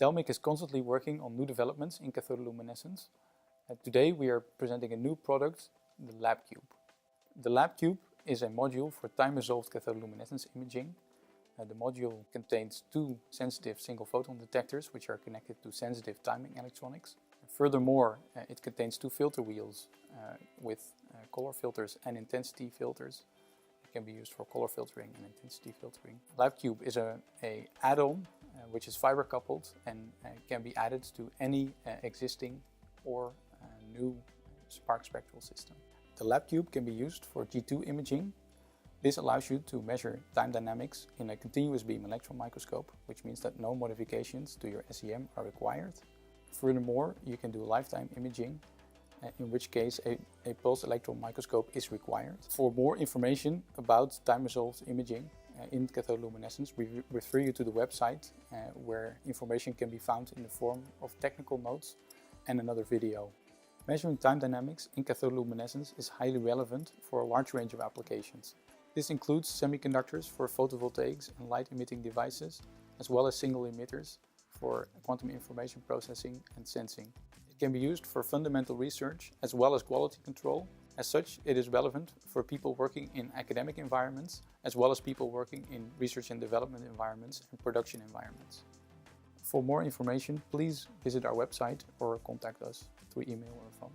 Telmic is constantly working on new developments in cathodoluminescence. Today we are presenting a new product, the LabCube. The LabCube is a module for time-resolved cathodoluminescence imaging. The module contains two sensitive single photon detectors which are connected to sensitive timing electronics. Furthermore, it contains two filter wheels with color filters and intensity filters. It can be used for color filtering and intensity filtering. LabCube is an add-on which is fiber coupled and can be added to any existing or new spark spectral system. The LabCube can be used for G2 imaging. This allows you to measure time dynamics in a continuous beam electron microscope, which means that no modifications to your SEM are required. Furthermore, you can do lifetime imaging, in which case a pulse electron microscope is required. For more information about time-resolved imaging in cathodoluminescence, we refer you to the website where information can be found in the form of technical notes and another video. Measuring time dynamics in cathodoluminescence is highly relevant for a large range of applications. This includes semiconductors for photovoltaics and light-emitting devices, as well as single emitters for quantum information processing and sensing. It can be used for fundamental research as well as quality control. As such, it is relevant for people working in academic environments, as well as people working in research and development environments and production environments. For more information, please visit our website or contact us through email or phone.